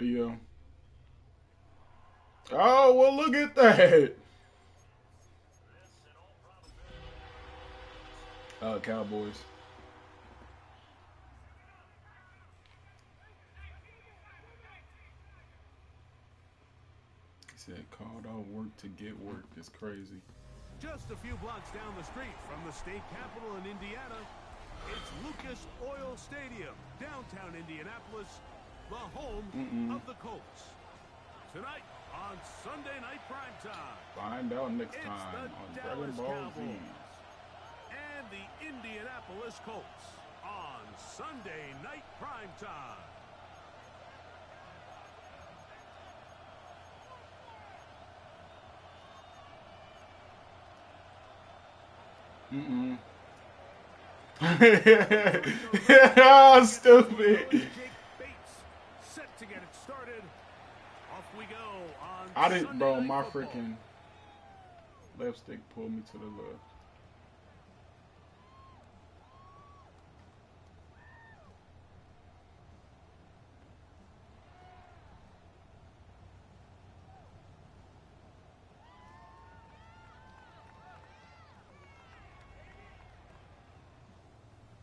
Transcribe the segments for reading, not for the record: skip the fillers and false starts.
Yeah. Oh, well, look at that. Cowboys. He said, called off work to get work. It's crazy. Just a few blocks down the street from the state capitol in Indiana, it's Lucas Oil Stadium, downtown Indianapolis, the home Mm-mm. of the Colts. Tonight on Sunday Night Primetime, Find out next it's time the on Dragon Dallas Ball Z. Cowboys and the Indianapolis Colts on Sunday Night Primetime. Mm-mm. Oh, stupid. Set to get it started. Off we go on I didn't, Sunday bro. Night My Football. freaking left stick pulled me to the left.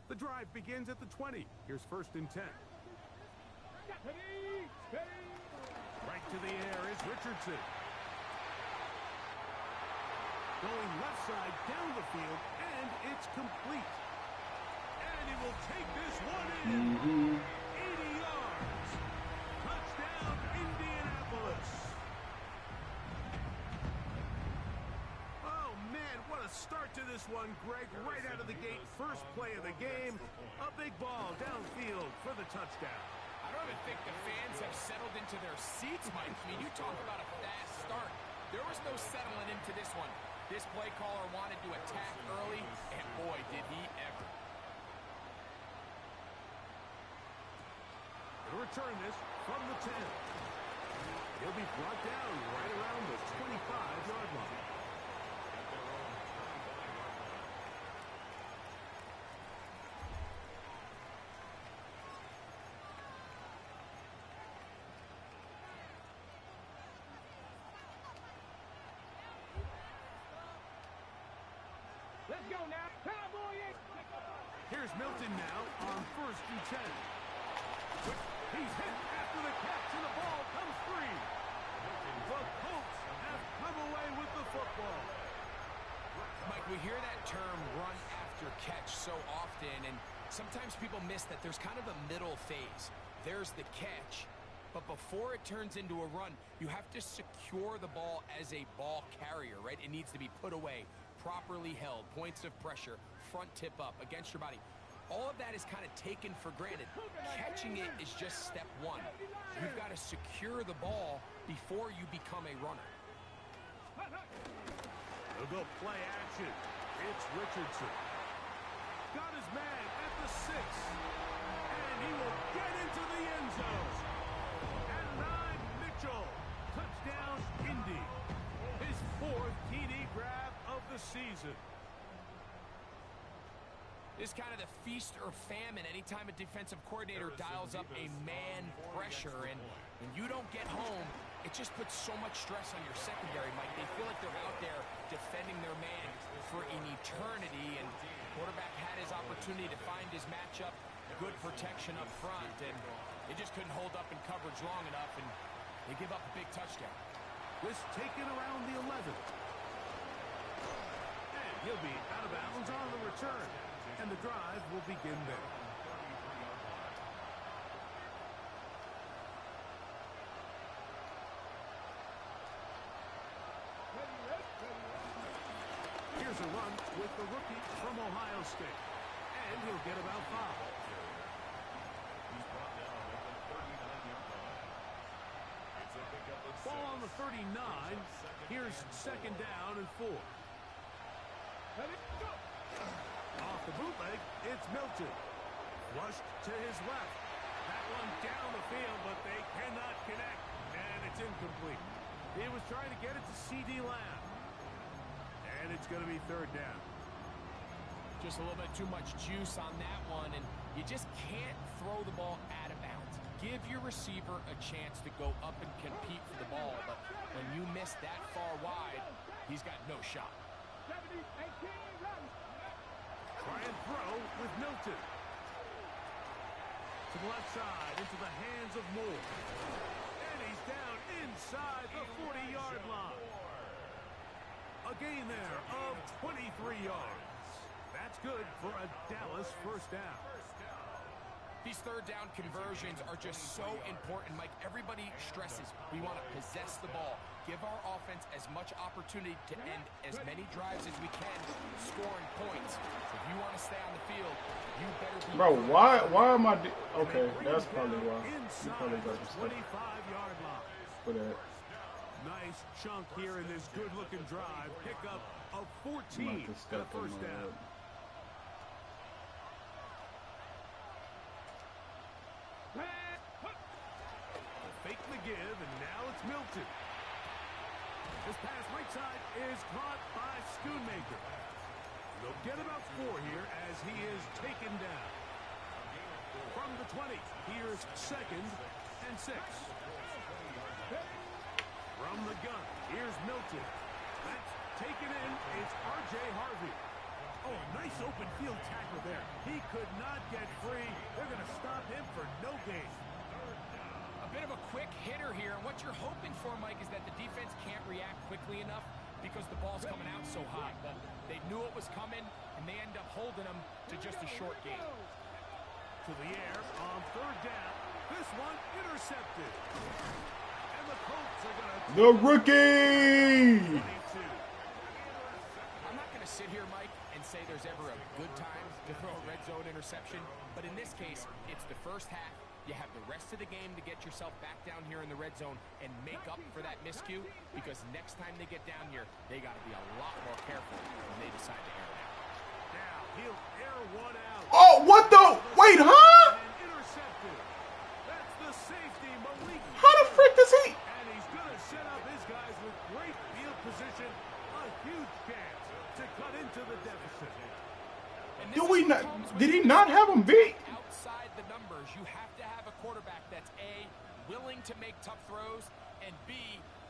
The drive begins at the 20. Here's first and 10. Right to the air is Richardson. Going left side down the field, and it's complete. And he will take this one in. Mm-hmm. 80 yards. Touchdown, Indianapolis. Oh, man, what a start to this one, Greg. Right out of the gate, first play of the game. A big ball downfield for the touchdown. I don't even think the fans have settled into their seats, Mike. I mean, you talk about a fast start. There was no settling into this one. This play caller wanted to attack early, and boy, did he ever. He'll return this from the 10. He'll be brought down right around the 25-yard line. Let's go now. Cowboys! Here's Milton now on first and 10. He's hit after the catch, and the ball comes free. The Colts have come away with the football. Mike, we hear that term run after catch so often, and sometimes people miss that there's kind of a middle phase. There's the catch, but before it turns into a run, you have to secure the ball as a ball carrier, right? It needs to be put away, properly held, points of pressure, front tip up against your body. All of that is kind of taken for granted. Catching it is just step one. You've got to secure the ball before you become a runner. They'll go play action. It's Richardson. Got his man at the 6. And he will get into the end zone. At 9, Mitchell. Touchdown, Indy. His 4th TD grab of the season. It's kind of the feast or famine anytime a defensive coordinator dials up a man pressure, and when you don't get home, it just puts so much stress on your secondary, Mike. They feel like they're out there defending their man for an eternity, and quarterback had his opportunity to find his matchup, good protection up front, and they just couldn't hold up in coverage long enough, and they give up a big touchdown. This taken around the 11. And he'll be out of bounds on the return. And the drive will begin there. Here's a run with the rookie from Ohio State. And he'll get about 5. Ball on the 39. Here's second down and 4. Off the bootleg, it's Milton. Flushed to his left. That one down the field, but they cannot connect. And it's incomplete. He was trying to get it to C.D. Lamb. And it's going to be third down. Just a little bit too much juice on that one, and you just can't throw the ball out of bounds. give your receiver a chance to go up and compete for the ball, but when you miss that far wide, he's got no shot. Try and throw with Milton. To the left side, into the hands of Moore. And he's down inside the 40-yard line. A gain there of 23 yards. That's good for a Dallas first down. These third down conversions are just so important, Mike. Everybody stresses we want to possess the ball, give our offense as much opportunity to end as many drives as we can, scoring points. So if you want to stay on the field, you better be... Bro, why am I... Okay, that's probably why. You probably got to stop 25-yard line. for that. Nice chunk here in this good-looking drive. Pick up of 14 I'm about to and a step on first my down. head. Fake the give, and now it's Milton. This pass right side is caught by Schoonmaker. They'll get about 4 here as he is taken down. From the 20, here's 2nd and 6. From the gun, here's Milton. That's taken in. It's R.J. Harvey. Oh, nice open field tackle there. He could not get free. They're going to stop him for no gain. A bit of a quick hitter here, and what you're hoping for, Mike, is that the defense can't react quickly enough because the ball's coming out so high. But they knew it was coming, and they end up holding them to just a short gain. To the air on 3rd down. This one intercepted. And the Colts are going to... The rookie! 22. I'm not going to sit here, Mike, and say there's ever a good time to throw a red zone interception. But in this case, it's the first half. You have the rest of the game to get yourself back down here in the red zone and make up for that miscue, because next time they get down here, they got to be a lot more careful when they decide to air it out. Now he'll air one out. Oh, what the? Wait, huh? And intercepted. That's the safety, Malik. How the frick does he? And he's going to set up his guys with great field position. A huge chance to cut into the deficit. And Do this we is not? what comes Did with he not have him beat? outside the numbers. You have to have a quarterback that's A, willing to make tough throws, and B,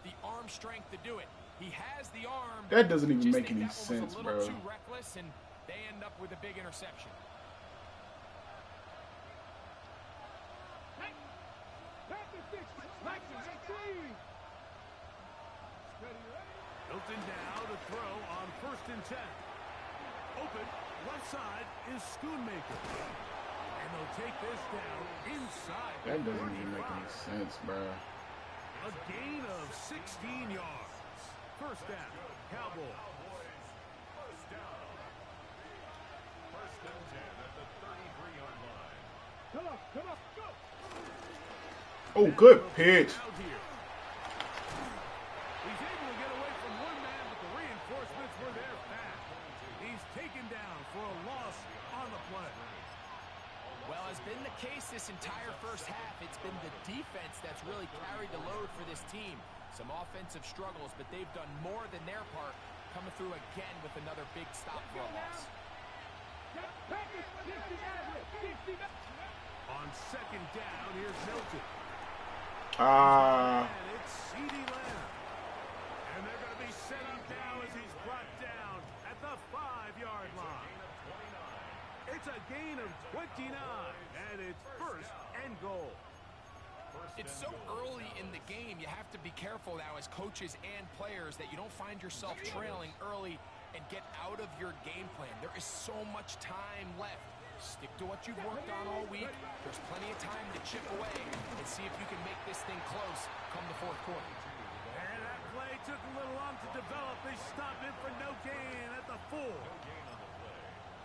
the arm strength to do it. He has the arm. That doesn't even Just make think any that one sense, was a little bro. too reckless, and they end up with a big interception. Milton now to throw on 1st and 10. Open, left side is Schoonmaker. And they'll take this down inside. That doesn't even make any sense, bro. A gain of 16 yards. First down, Cowboys. First and 10 at the 33-yard line. Come on, go! Oh, good pitch. Out here. He's able to get away from one man, but the reinforcements were there fast. He's taken down for a loss on the play. Well, has been the case this entire first half. It's been the defense that's really carried the load for this team. Some offensive struggles, but they've done more than their part, coming through again with another big stop for a loss. On 2nd down, here's Milton. Ah. And it's C.D. Lamb. And they're going to be set up now as he's brought down at the 5-yard line. It's a gain of 29, and it's 1st and goal. It's so early in the game, you have to be careful now as coaches and players that you don't find yourself trailing early and get out of your game plan. There is so much time left. Stick to what you've worked on all week. There's plenty of time to chip away and see if you can make this thing close come the 4th quarter. And that play took a little long to develop. They stopped it for no gain at the 4.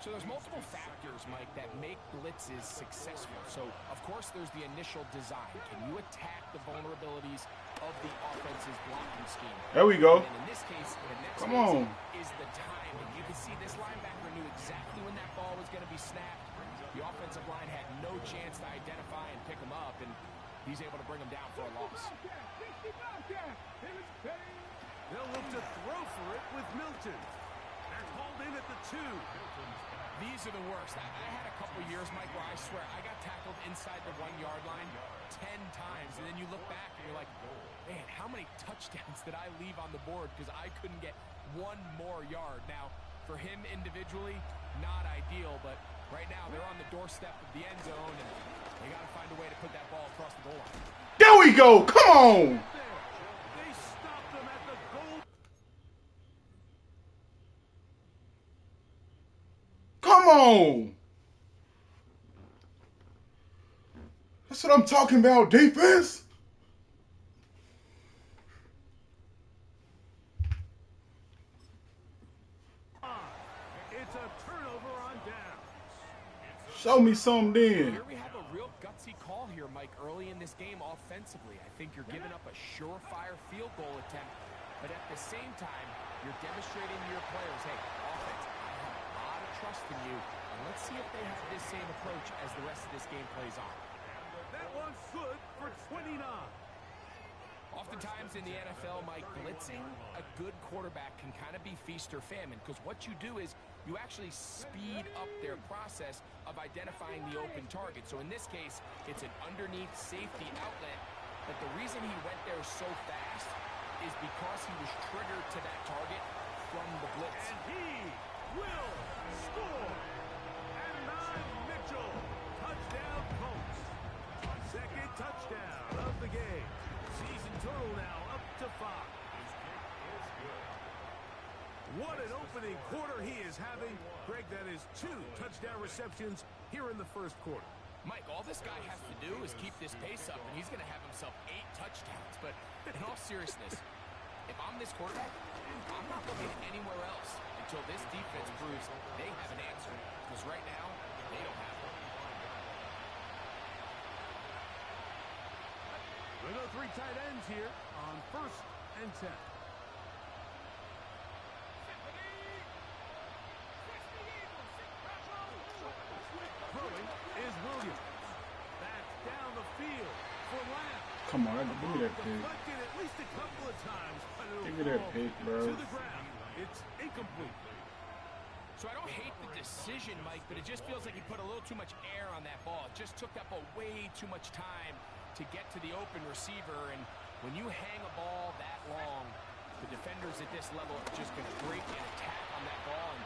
So there's multiple factors, Mike, that make blitzes successful. So, of course, there's the initial design. Can you attack the vulnerabilities of the offense's blocking scheme? There we go. And in this case, the next Come phase on. is the timing. You can see this linebacker knew exactly when that ball was going to be snapped. The offensive line had no chance to identify and pick him up, and he's able to bring him down for a loss. They'll look to throw for it with Milton. Called in at the 2. These are the worst. I had a couple years, Mike, where I swear I got tackled inside the 1-yard line 10 times, and then you look back and you're like, man, how many touchdowns did I leave on the board because I couldn't get one more yard? Now, for him individually, not ideal, but right now they're on the doorstep of the end zone, and they got to find a way to put that ball across the goal line. There we go. Come on. They stopped them at the goal. Come on. That's what I'm talking about, defense. It's a turnover on downs. Show me something then. Here we have a real gutsy call here, Mike, early in this game offensively. I think you're giving up a surefire field goal attempt, but at the same time, you're demonstrating to your players, hey, offense, I have a lot of trust in you, and let's see if they have this same approach as the rest of this game plays on. That one's good for 29. Oftentimes in the NFL, Mike, blitzing a good quarterback can kind of be feast or famine, because what you do is you actually speed up their process of identifying the open target. So in this case, it's an underneath safety outlet, but the reason he went there so fast is because he was triggered to that target from the blitz. And he will score. And Mitchell, touchdown Colts. Second touchdown of the game. Season total now up to 5. What an opening quarter he is having. Greg, that is 2 touchdown receptions here in the first quarter. Mike, all this guy has to do is keep this pace up, and he's going to have himself 8 touchdowns. But in all seriousness, if I'm this quarterback, I'm not looking anywhere else until this defense proves they have an answer. Because right now, they don't have one. We go 3 tight ends here on 1st and 10. Throwing is Williams. Back down the field for Lamb. Come on, give me that pig. Deflected at least a couple of times. Give me that pig, bro. To the ground. It's incomplete. So I don't hate the decision, Mike, but it just feels like he put a little too much air on that ball. It just took up way too much time to get to the open receiver, and when you hang a ball that long, the defenders at this level are just going to break and attack on that ball, and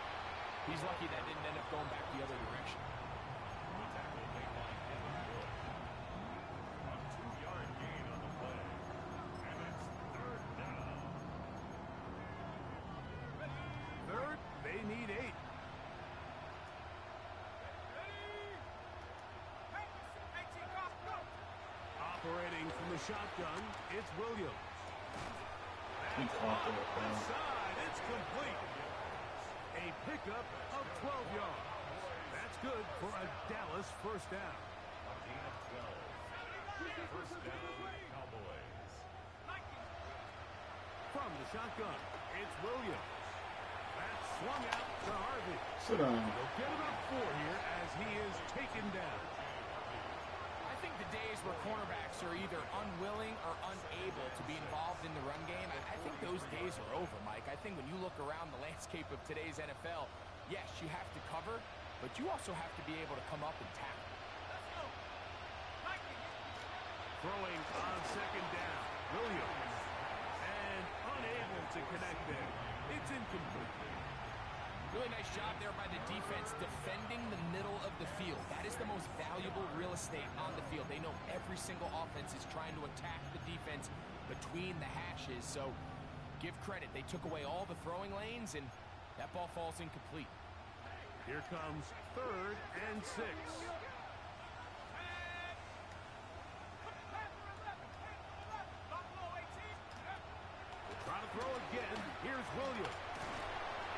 he's lucky that didn't end up going back the other direction. Third, they need 8. Operating from the shotgun, it's Williams. He caught that, bro. Inside, it's complete. A pickup of 12 yards. That's good for a Dallas first down. First down, Cowboys. From the shotgun, it's Williams. That's swung out to Harvey. Sit down. They'll get him up 4 here as he is taken down. I think the days where cornerbacks are either unwilling or unable to be involved in the run game, I think those days are over, Mike. I think when you look around the landscape of today's NFL, yes, you have to cover, but you also have to be able to come up and tackle. Throwing on second down, Williams. And unable to connect there. It's incomplete. Really nice job there by the defense defending the middle of the field. That is the most valuable real estate on the field. They know every single offense is trying to attack the defense between the hashes. So give credit. They took away all the throwing lanes, and that ball falls incomplete. Here comes 3rd and 6. Trying to throw again. Here's Williams.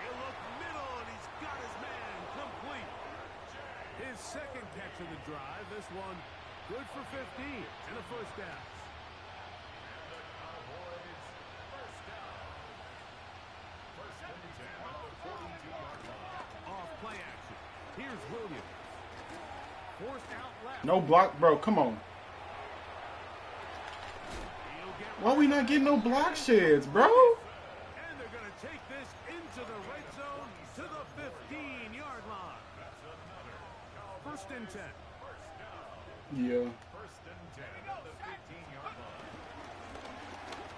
He'll look middle, and he's got his man complete. His second catch of the drive. This one good for 15 and a first down. Off play action. Here's Williams. Forced out left. No block, bro. Come on. Why we not getting no block sheds, bro? And they're going to take this into the red zone to the 15-yard line. First and 10. Yeah. First and 10 at the 15-yard line.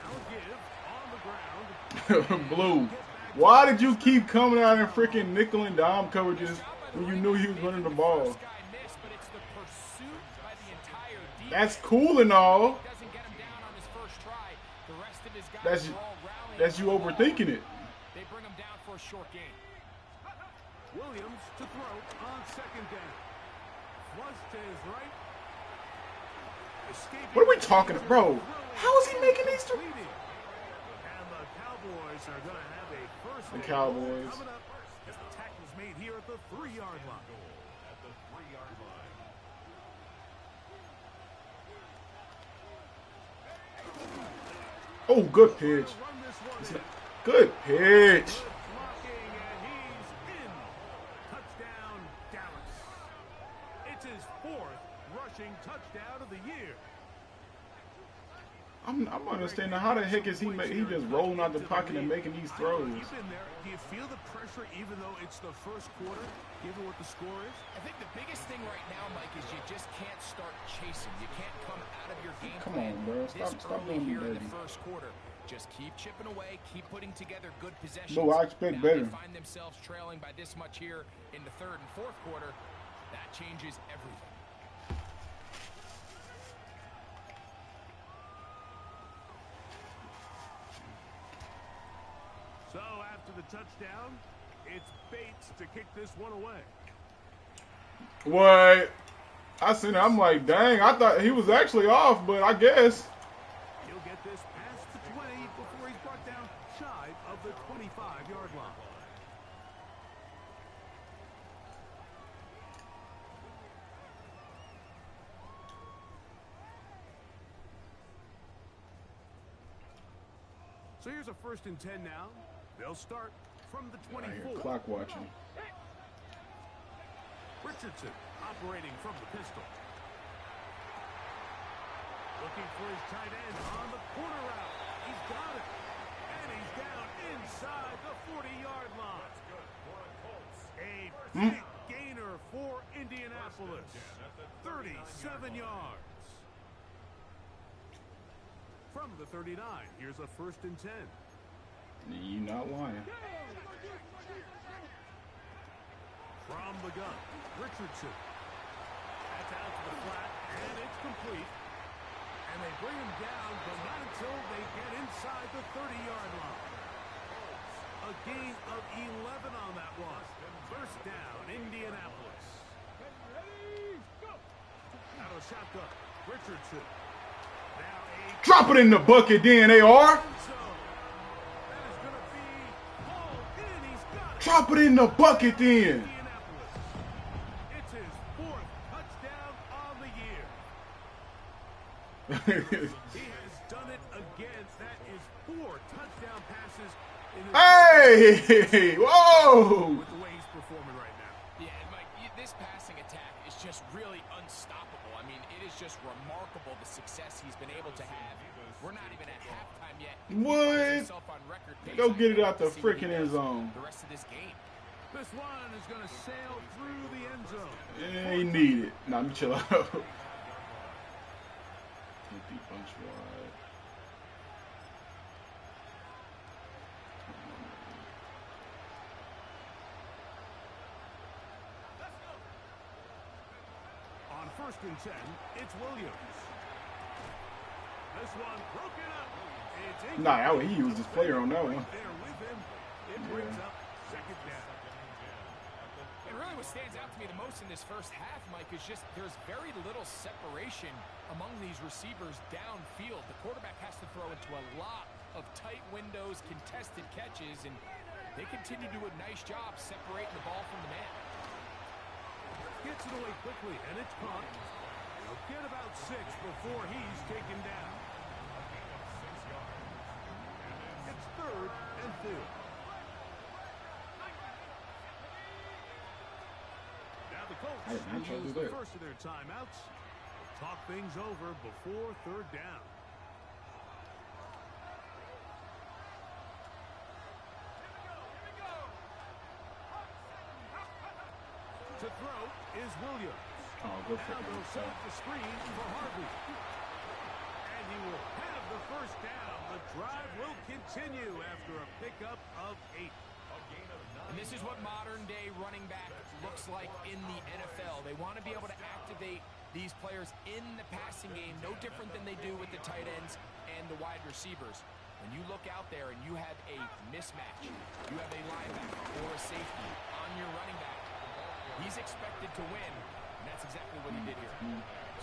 Now give on the ground. Blue, why did you keep coming out in freaking nickel and dime coverages when you knew he was running the ball? That's cool and all. That's you overthinking it. They bring him down for a short gain. Williams to throw on second down. Flush to his right. Escaping. What are we talking about, bro? How is he making these two? And the Cowboys are going to have a first The and Cowboys. coming up as the tackle's made here at the 3-yard line. At the 3-yard line. Oh, good pitch. Good pitch. Blocking, and he's in. Touchdown, Dallas. It's his 4th rushing touchdown of the year. I'm understanding how the heck is he just rolling out the pocket and making these throws. You've been there. Do you feel the pressure even though it's the first quarter, given what the score is? I think the biggest thing right now, Mike, is you just can't start chasing. You can't come out of your game Come plan on, bro. Stop early doing here me in the dirty. first quarter. Just keep chipping away, keep putting together good possessions. No, I expect Now better. they find themselves trailing by this much here in the third and fourth quarter. That changes everything. So after the touchdown, it's Bates to kick this one away. What? I seen it. I'm like, dang, I thought he was actually off, but I guess. He'll get this past the 20 before he's brought down shy of the 25-yard line. So here's a first and 10 now. They'll start from the I hear 24. clock watching. Richardson operating from the pistol. Looking for his tight end on the corner route. He's got it. And he's down inside the 40-yard line. A big gainer for Indianapolis. 37 yards. From the 39, here's a first and 10. You not lying. From the gun, Richardson. That's out to the flat, and it's complete. And they bring him down, but not until they get inside the 30-yard line. A gain of 11 on that one. First down, Indianapolis. Out of shotgun, Richardson. Now a Drop it in the bucket then, AR. Drop it in the bucket then. It's his 4th touchdown on the year. He has done it again. That is 4 touchdown passes in his Hey! Whoa! with the way he's performing right now. Yeah, and Mike, this passing attack is just really unstoppable. I mean, it is just remarkable the success he's been able to have. We're not even at halftime yet. What? Go get it out the freaking end zone. The rest of this game. This one is going to sail through the end zone. Ain't need it. Nah, let me chill out. Empty bunch wide. On first and 10, it's Williams. This one broken up. It's Nah, he used his player on that one. there with him. It brings up second down. And really what stands out to me the most in this first half, Mike, is just there's very little separation among these receivers downfield. The quarterback has to throw into a lot of tight windows, contested catches, and they continue to do a nice job separating the ball from the man. Gets it away quickly, and it's caught. He'll get about 6 before he's taken down. It's 3rd and 2. Now the Colts use the first of their timeouts. Talk things over before 3rd down. To throw is Williams. Oh, good for Now him. they'll set the screen for Harvey. And he will have the first down. The drive will continue after a pickup of 8. And this is what modern-day running back looks like in the NFL. They want to be able to activate these players in the passing game, no different than they do with the tight ends and the wide receivers. When you look out there and you have a mismatch, you have a linebacker or a safety on your running back, he's expected to win, and that's exactly what he did here.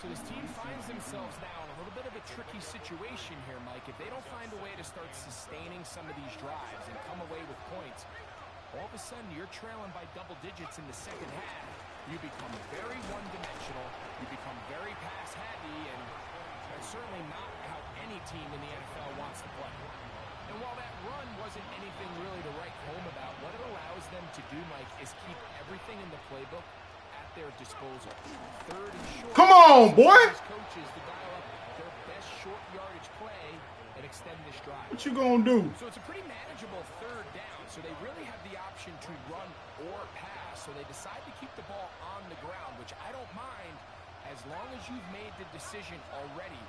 So this team finds themselves now in a little bit of a tricky situation here, Mike. If they don't find a way to start sustaining some of these drives and come away with points, all of a sudden you're trailing by double digits in the second half. You become very one-dimensional, you become very pass-heavy, and that's certainly not how any team in the NFL wants to play. And while that run wasn't anything really to write home about, what it allows them to do, Mike, is keep everything in the playbook at their disposal. Third and short. Come on, boy! Coaches to dial up their best short yardage play and extend this drive. What you gonna do? So it's a pretty manageable third down, so they really have the option to run or pass, so they decide to keep the ball on the ground, which I don't mind as long as you've made the decision already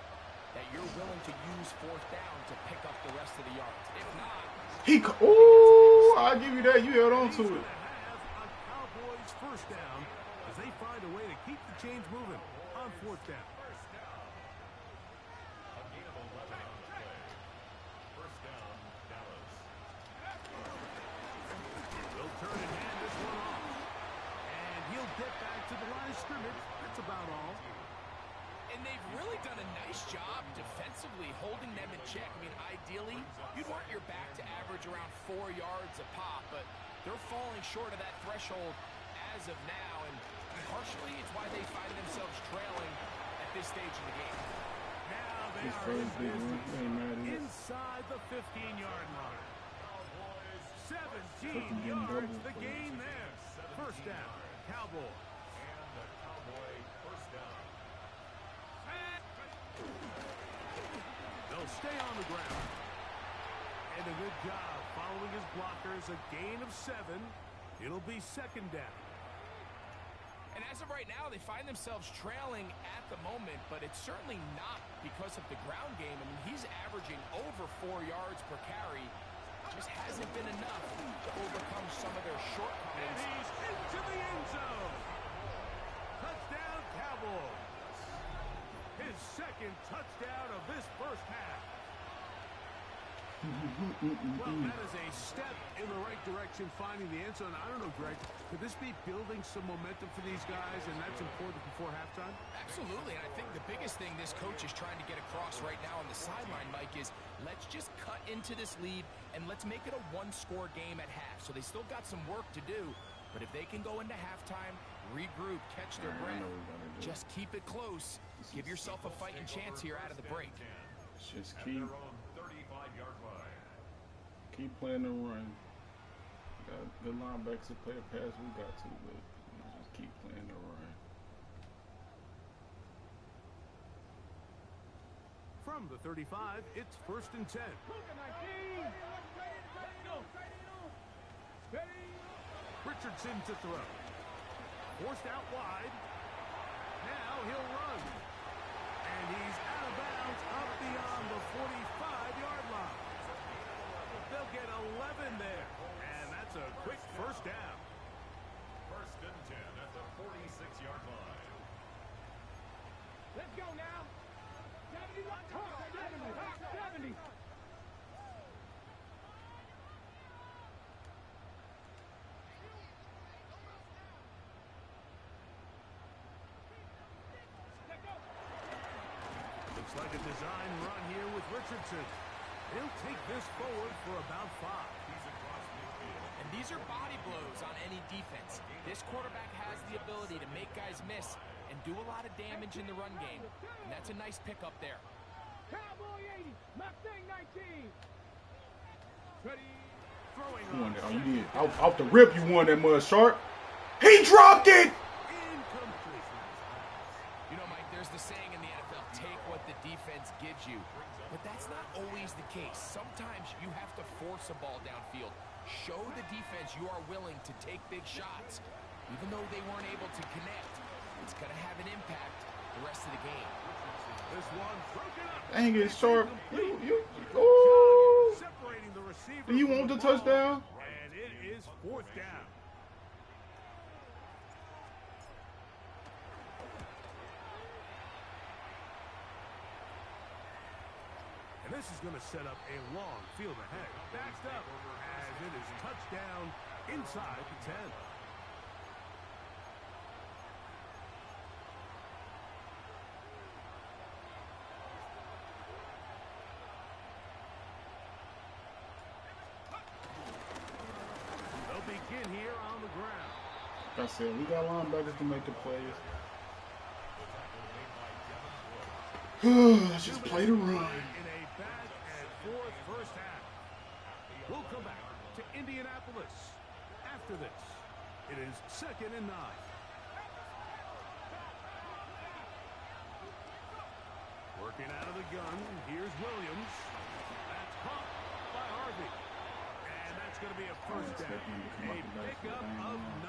that you're willing to use fourth down to pick up the rest of the yards. If not, Ooh, I'll give you that. You held on to it. Have a Cowboys first down as they find a way to keep the chains moving on fourth down. They'll turn and hand this one off. And he'll get back to the line of scrimmage. That's about all. and they've really done a nice job defensively holding them in check. I mean, ideally, you'd want your back to average around 4 yards a pop, but they're falling short of that threshold as of now, and partially it's why they find themselves trailing at this stage of the game. Now they are in business inside the 15-yard line. 17 yards, the gain there. First down, Cowboys. They'll stay on the ground. And a good job following his blockers. A gain of 7. It'll be second down. And as of right now, they find themselves trailing at the moment, but it's certainly not because of the ground game. I mean, he's averaging over 4 yards per carry. Just hasn't been enough to overcome some of their And shortcomings. he's into the end zone. Touchdown, Cowboys. His second touchdown of this first half. Well, that is a step in the right direction, finding the end zone. I don't know, Greg, could this be building some momentum for these guys, and that's important before halftime? Absolutely, and I think the biggest thing this coach is trying to get across right now on the sideline, Mike, is let's just cut into this lead and let's make it a one-score game at half. So they still got some work to do, but if they can go into halftime, regroup, catch their breath, just keep it close. Give yourself a fighting chance here out of the break. Just keep playing the run. Got good linebackers to play a pass we got to, but just keep playing the run. From the 35, it's first and 10. Richardson to throw. Forced out wide. Now he'll run. And he's out of bounds up beyond the 45-yard line. They'll get 11 there. And that's a quick first down. First and 10 at the 46-yard line. Let's go now. 70. Looks like a design run here with Richardson. He'll take this forward for about 5. And these are body blows on any defense. This quarterback has the ability to make guys miss and do a lot of damage in the run game. And that's a nice pickup there. Cowboy 80. Mustang 19. Ready. Throwing You won on that. Oh, you did. Off the rip, you won that mud shark. He dropped it! incomplete. You know, Mike, there's the saying in the NFL, take what the defense gives you. But that's not always the case. Sometimes you have to force a ball downfield. Show the defense you are willing to take big shots. Even though they weren't able to connect, it's going to have an impact the rest of the game. This one broken up. Dang it, Sharp. Ooh. Separating the receiver. Do you want the touchdown? And it is 4th down. And this is going to set up a long field ahead. Backed up as it is touchdown inside the 10. They'll begin here on the ground. Like I said, we got linebackers to make the plays. Let's just play the run. In a back and forth first half. We'll come back to Indianapolis after this. It is 2nd and 9. Working out of the gun. Here's Williams. That's caught by Harvey. And that's going to be a first down. A pickup of 9.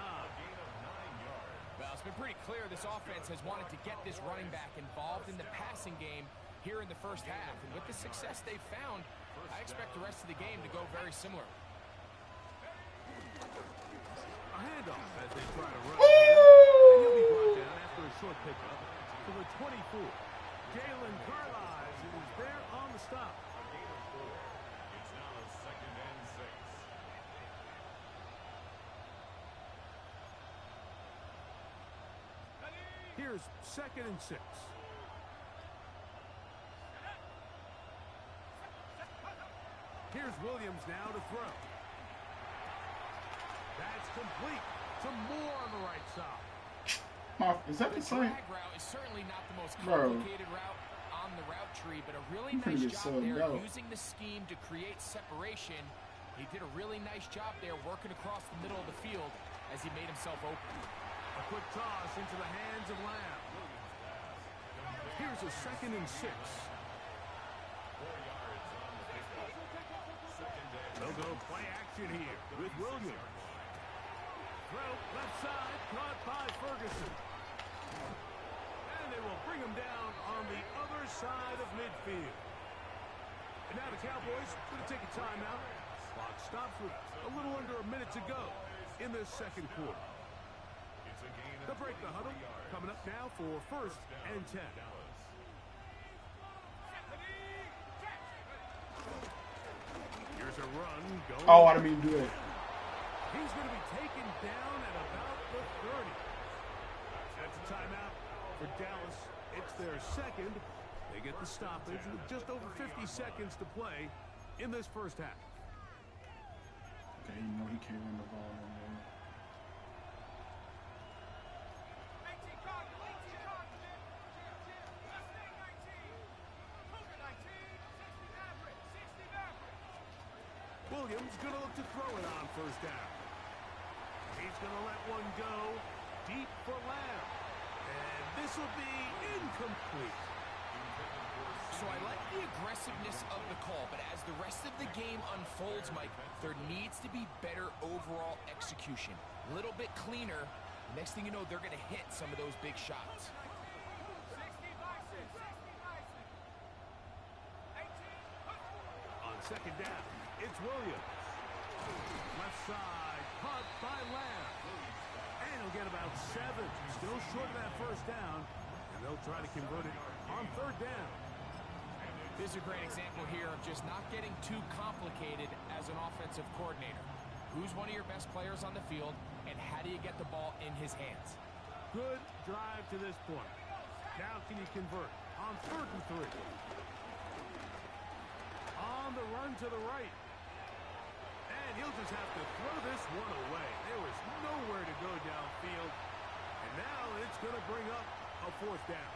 Well, it's been pretty clear this offense has wanted to get this running back involved in the passing game here in the first half. And with the success they've found, I expect the rest of the game to go very similar. A handoff as they try to run here. And he'll be brought down after a short pickup to the 24. Jalen Carlisle is there on the stop. It's now 2nd and 6. Here's 2nd and 6. Here's Williams now to throw. That's complete. Some more on the right side. Is that the same? Drag route is certainly not the most Bro. complicated route on the route tree, but a really You can nice get job subbed there out. using the scheme to create separation. He did a really nice job there working across the middle of the field as he made himself open. A quick toss into the hands of Lamb. Here's a 2nd and 6. They'll go play action here with Williams. Throw left side, caught by Ferguson. And they will bring him down on the other side of midfield. And now the Cowboys going to take a timeout. Clock stops with a little under a minute to go in this 2nd quarter. They'll break the huddle. Coming up now for 1st and 10. Here's a run going. Oh, I didn't mean to do it. He's going to be taken down at about the 30. That's a timeout for Dallas. It's their 2nd. They get the stoppage with just over 50 seconds to play in this first half. Okay, you know he can't run the ball no more. Williams going to look to throw it on first down. He's going to let one go deep for Lamb. And this will be incomplete. So I like the aggressiveness of the call, but as the rest of the game unfolds, Mike, there needs to be better overall execution. A little bit cleaner. Next thing you know, they're going to hit some of those big shots. On 2nd down, it's Williams. Left side, caught by Lamb. And he'll get about 7. Still short of that first down. And they'll try to convert it on 3rd down. This is a great example here of just not getting too complicated as an offensive coordinator. Who's one of your best players on the field, and how do you get the ball in his hands? Good drive to this point. Now can you convert on 3rd and 3? On the run to the right. And he'll just have to throw this one away. There was nowhere to go downfield. And now it's going to bring up a 4th down.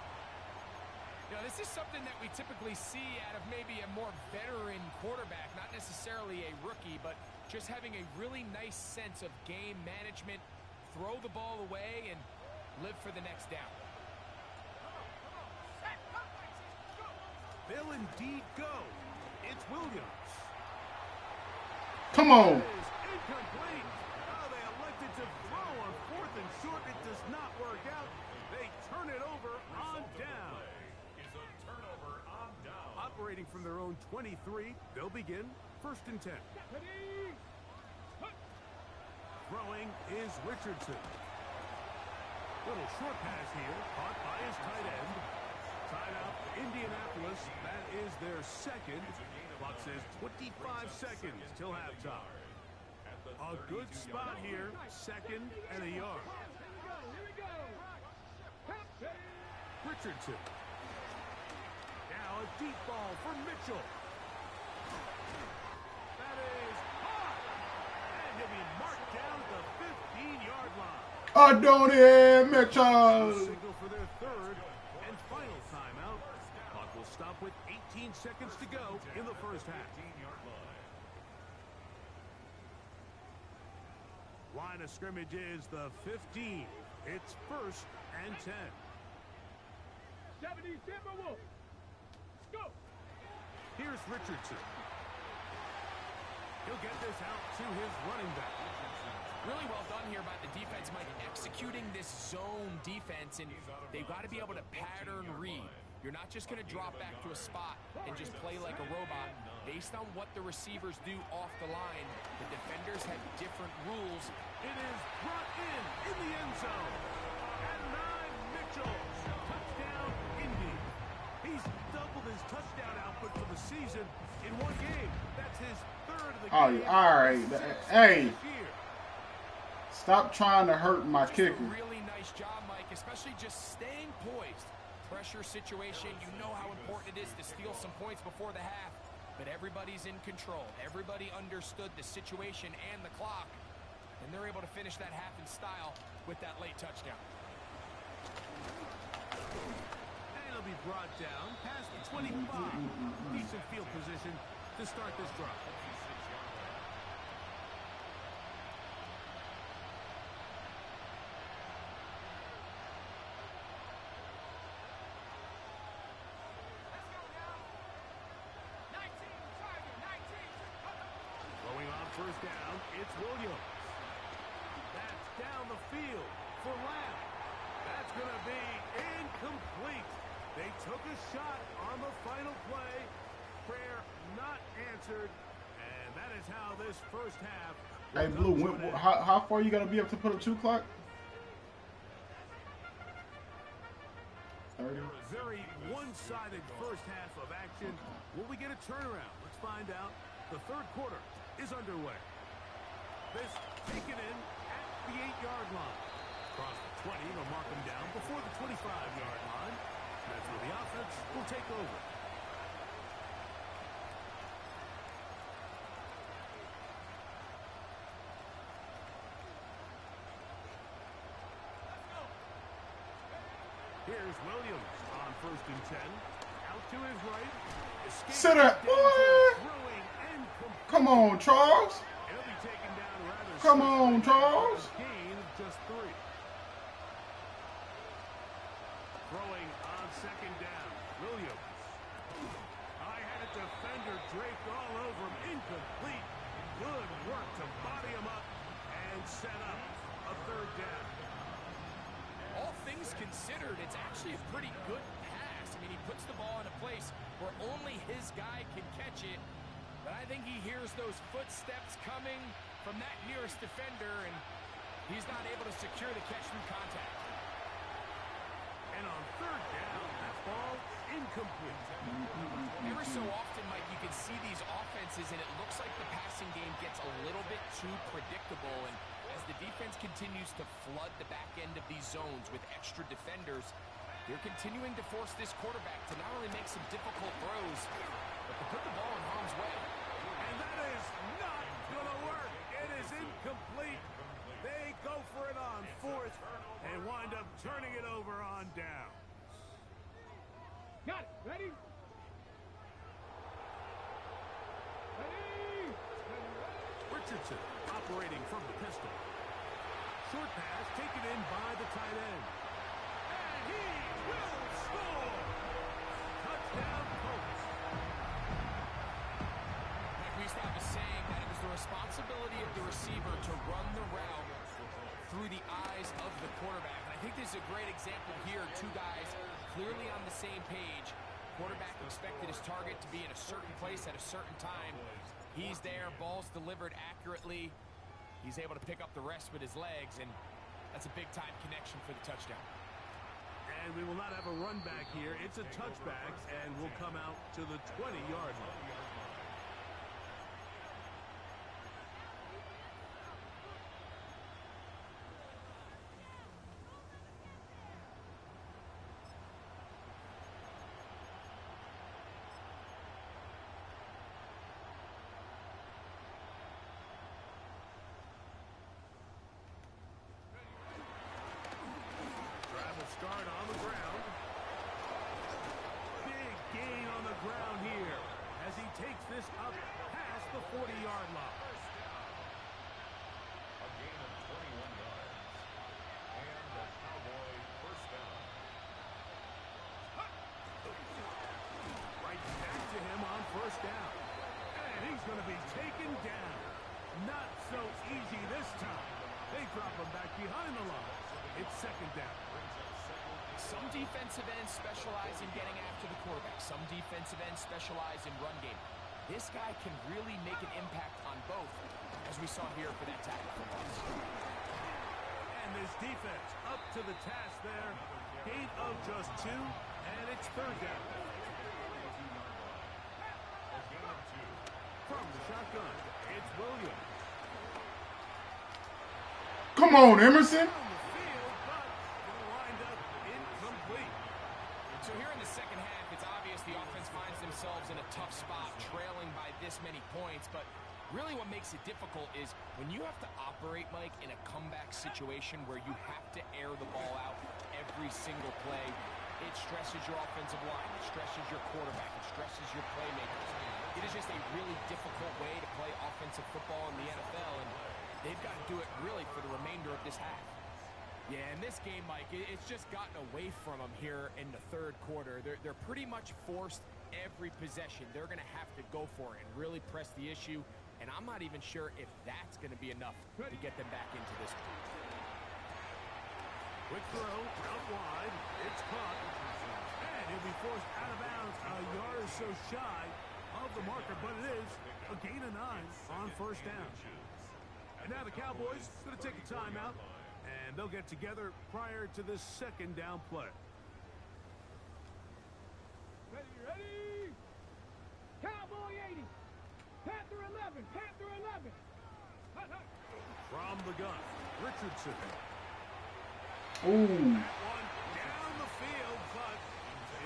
You know, this is something that we typically see out of maybe a more veteran quarterback, not necessarily a rookie, but just having a really nice sense of game management, throw the ball away, and live for the next down. They'll indeed go. It's Williams. Come on. It is incomplete. Oh, they elected to throw on 4th and from their own 23. They'll begin 1st and 10. Ready? Throwing is Richardson. Little short pass here, caught by his tight end. Tied up Indianapolis. That is their second. Clock says 25 seconds till halftime. A good spot here, 2nd and a yard. Here we go. Richardson. Now a deep ball for Mitchell. That is hot. And he'll be marked down at the 15-yard line. Adonai Mitchell. Signal for their 3rd and final timeout. Clock will stop with 18 seconds to go in the first half. Line of scrimmage is the 15. It's 1st and 10. 70 Timberwolves. Go. Here's Richardson. He'll get this out to his running back. Really well done here by the defense, Mike, executing this zone defense, and they've got to be able to pattern read. You're not just going to drop back to a spot and just play like a robot. Based on what the receivers do off the line, the defenders have different rules. It is brought in the end zone. And 9 Mitchell. Touchdown, Indy. He's doubled his touchdown output for the season in one game. That's his 3rd of the game. All right. Hey, stop trying to hurt my kicker. Really nice job, Mike, especially just staying poised. Pressure situation, you know how important it is to steal some points before the half, but everybody's in control. Everybody understood the situation and the clock, and they're able to finish that half in style with that late touchdown. And it'll be brought down past the 25. Decent field position to start this drive. First down, it's Williams. That's down the field for Lamb. That's going to be incomplete. They took a shot on the final play. Prayer not answered. And that is how this first half. Hey, Blue, how far are you going to be able to put a 2 clock? 30. Very one-sided first half of action. Will we get a turnaround? Let's find out. The 3rd quarter is underway. This taken in at the 8-yard line. Across the 20, they'll mark them down before the 25-yard line. That's where the offense will take over. Here's Williams on 1st and 10. Out to his right. Sit up, boy. Come on, Charles. He'll be taken down rather. Come on, Charles. Gain of just 3. Throwing on 2nd down. Williams. High-headed defender draped all over him. Incomplete. Good work to body him up and set up a 3rd down. All things considered, it's actually a pretty good pass. I mean, he puts the ball in a place where only his guy can catch it. But I think he hears those footsteps coming from that nearest defender, and he's not able to secure the catch through contact. And on 3rd down, that ball incomplete. Every so often, Mike, you can see these offenses, and it looks like the passing game gets a little bit too predictable. And as the defense continues to flood the back end of these zones with extra defenders, they're continuing to force this quarterback to not only make some difficult throws, but to put the ball in harm's way. And that is not going to work. It is incomplete. They go for it on 4th and wind up turning it over on down. Got it. Ready? Ready? Richardson operating from the pistol. Short pass taken in by the tight end. And he will score. Touchdown, Colts. We used to have a saying that it was the responsibility of the receiver to run the route through the eyes of the quarterback. And I think this is a great example here. 2 guys clearly on the same page, quarterback expected his target to be in a certain place at a certain time. He's there, ball's delivered accurately. He's able to pick up the rest with his legs, and that's a big-time connection for the touchdown. And we will not have a run back here. It's a touchback, and we'll come out to the 20-yard line. Start on the ground. Big gain on the ground here as he takes this up past the 40-yard line. A gain of 21 yards. And the Cowboy first down. Right back to him on first down. And he's going to be taken down. Not so easy this time. They drop him back behind the line. It's second down. Some defensive ends specialize in getting after the quarterback. Some defensive ends specialize in run game. This guy can really make an impact on both, as we saw here for that tackle for loss. And this defense up to the task there. Gain of just 2, and it's third down. From the shotgun, it's Williams. Come on, Emerson. So here in the second half, it's obvious the offense finds themselves in a tough spot, trailing by this many points. But really what makes it difficult is when you have to operate, Mike, in a comeback situation where you have to air the ball out every single play, it stresses your offensive line, it stresses your quarterback, it stresses your playmakers. It is just a really difficult way to play offensive football in the NFL, and they've got to do it really for the remainder of this half. Yeah, in this game, Mike, it's just gotten away from them here in the third quarter. They're pretty much forced every possession. They're going to have to go for it and really press the issue, and I'm not even sure if that's going to be enough to get them back into this one. Quick throw, out wide, it's caught, and he'll be forced out of bounds a yard or so shy of the marker, but it is a gain of 9 on first down. And now the Cowboys going to take a timeout. And they'll get together prior to this second down play. Ready? Cowboy 80. Panther 11. Panther 11. From the gun, Richardson. Ooh. That one down the field, but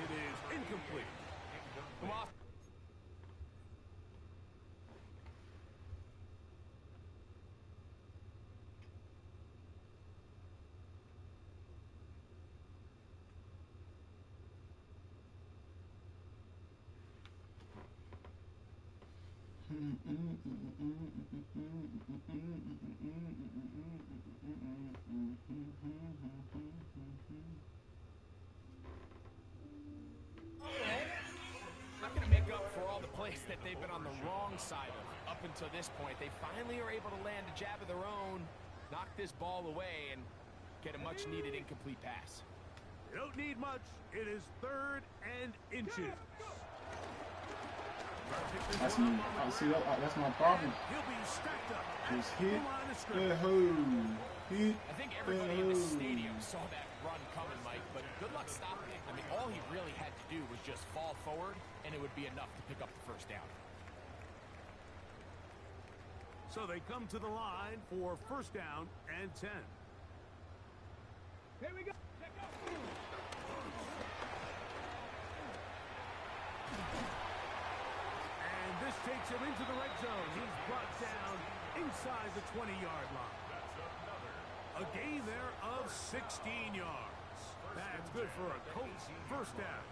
it is incomplete. Come on. Not going to make up for all the plays that they've been on the wrong side of up until this point. They finally are able to land a jab of their own, knock this ball away, and get a much-needed incomplete pass. You don't need much. It is 3rd and inches. That's me. I see that. That's my problem. He'll be stacked up. Just hit the hole. Hit I think everybody in the stadium saw that run coming, Mike, but good luck stopping it. I mean, all he really had to do was just fall forward, and it would be enough to pick up the first down. So they come to the line for first down and 10. Here we go. And this takes him into the red zone. He's brought down inside the 20-yard line. A gain there of 16 yards. That's good for a Colts first down.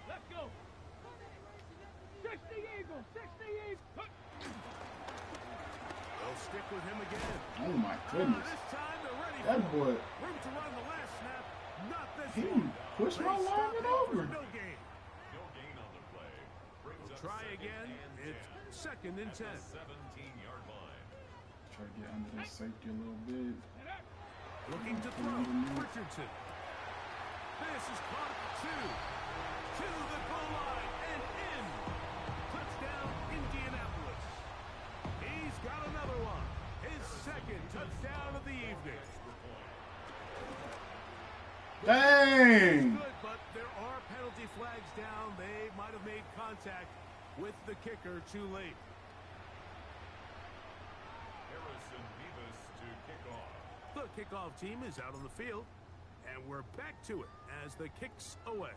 Let's go. 60 Eagles. 60 Eagles. They'll stick with him again. Oh my goodness. This time they're ready That for boy. it. Room to run the last snap. Not this He one. pushed my They stop lineman it over. for no gain. No gain on the play. Brings up Try second again. and It's 10 second and at 10. the 17-yard line. Try to get under that safety a little bit. Looking to throw. Richardson. This is caught at 2. To the goal line and in. Touchdown, Indianapolis. He's got another one. His second touchdown of the evening. Dang! Good, but there are penalty flags down. They might have made contact with the kicker too late. Harrison Beavis to kick off. The kickoff team is out on the field, and we're back to it as the kick's away.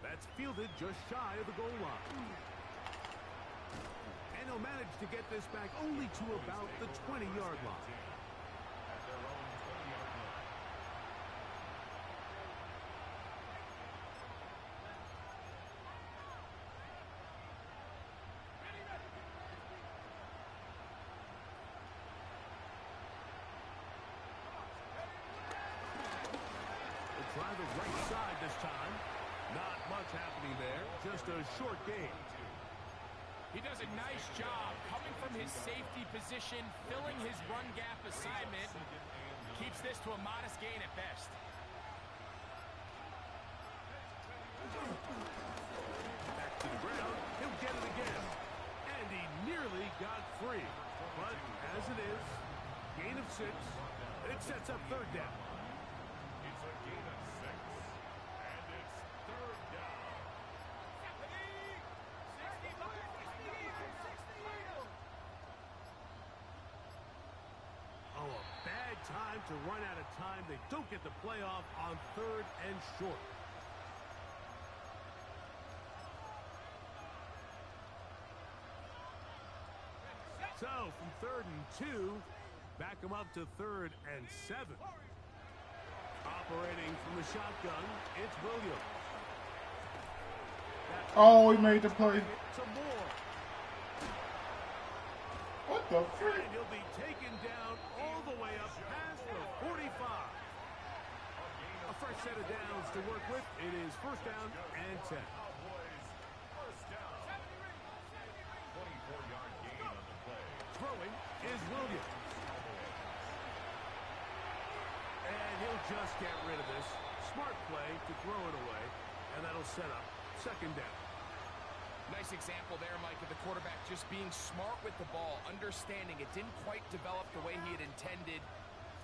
That's fielded just shy of the goal line. And he'll manage to get this back only to about the 20-yard line. At their own 20-yard line. We'll try the right side this time. Not much happening there. Just a short gain. He does a nice job coming from his safety position, filling his run gap assignment. Keeps this to a modest gain at best. Back to the ground. He'll get it again. And he nearly got free. But as it is, gain of 6. It sets up third down. It's a gain of 6. And it's third down. Oh, a bad time to run out of time. They don't get the play off on third and short. So, from third and 2, back them up to third and 7. Operating from the shotgun, it's Williams. Oh, he made the play. To Moore. What the frick? And he'll be taken down all the way up past the 45. A fresh set of downs to work with. It is first down and 10. Cowboys first down. 24-yard gain on the play. Throwing is Williams. And he'll just get rid of this. Smart play to throw it away. And that'll set up second down. Nice example there, Mike, of the quarterback just being smart with the ball, understanding it didn't quite develop the way he had intended.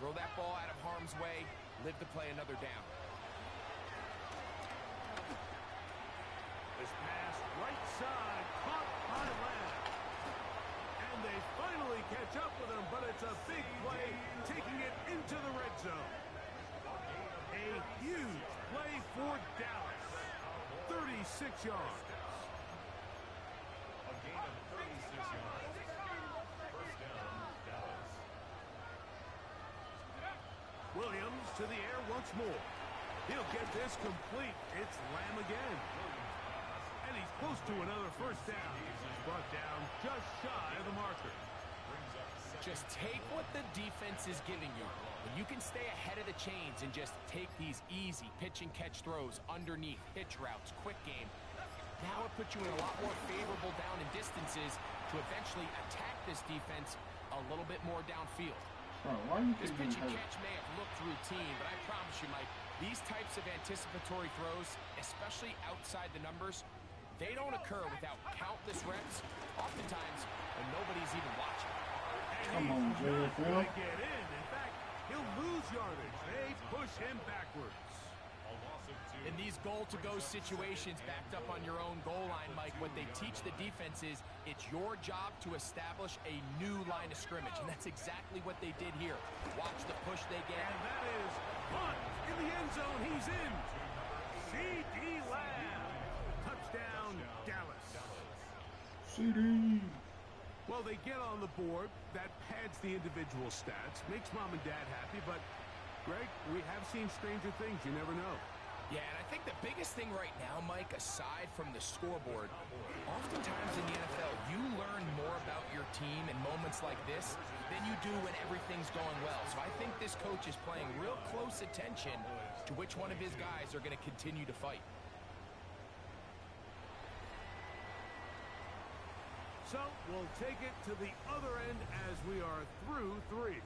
Throw that ball out of harm's way, live to play another down. This pass right side, caught by Lamb. And they finally catch up with him, but it's a big play, taking it into the red zone. A huge play for Dallas. 36 yards. A gain of 36 yards. First down, Dallas. Williams to the air once more. He'll get this complete. It's Lamb again. And he's close to another first down. He's brought down just shy of the marker. Just take what the defense is giving you. When you can stay ahead of the chains and just take these easy pitch and catch throws underneath, hitch routes, quick game, now it puts you in a lot more favorable down and distances to eventually attack this defense a little bit more downfield. Bro, why you This keep pitch and doing catch may have looked routine, but I promise you, Mike, these types of anticipatory throws, especially outside the numbers, they don't occur without countless reps, oftentimes when nobody's even watching. Come on, JFL. Get in. In fact, he'll lose yardage. They push him backwards. A loss of 2. In these goal-to-go situations backed up on your own goal line, Mike, what they teach the defense is it's your job to establish a new line of scrimmage, and that's exactly what they did here. Watch the push they get. And that is Hunt in the end zone. He's in. C.D. Lamb. Touchdown, Dallas. CD. Well, they get on the board. That pads the individual stats, makes mom and dad happy, but, Greg, we have seen stranger things. You never know. Yeah, and I think the biggest thing right now, Mike, aside from the scoreboard, oftentimes in the NFL, you learn more about your team in moments like this than you do when everything's going well. So I think this coach is paying real close attention to which one of his guys are going to continue to fight. So we'll take it to the other end as we are through 3.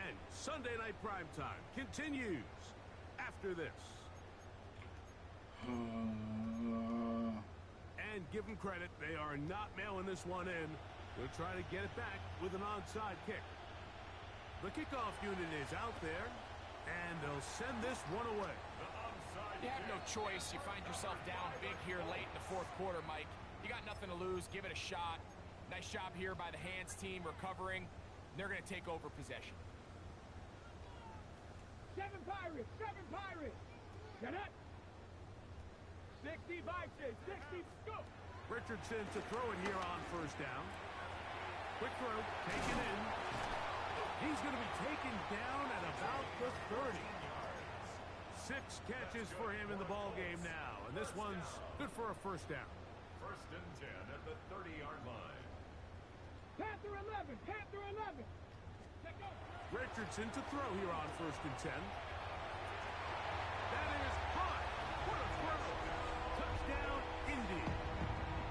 And Sunday Night Primetime continues after this. And give them credit, they are not mailing this one in. They'll try to get it back with an onside kick. The kickoff unit is out there, and they'll send this one away. You have no choice. You find yourself down big here late in the fourth quarter, Mike. You got nothing to lose. Give it a shot. Nice job here by the hands team recovering. They're going to take over possession. 7 Pirates, 7 Pirates. Get up. 60 Vikings, 60 scoop. Richardson to throw it here on first down. Quick throw, taken in. He's going to be taken down at about the 30. 6 catches for him in the ball game now, and this one's good for a first down. 1st and 10 at the 30-yard line. Panther 11, Panther 11. Check out. Richardson to throw here on 1st and 10. That is caught. What a throw. Touchdown, Indy.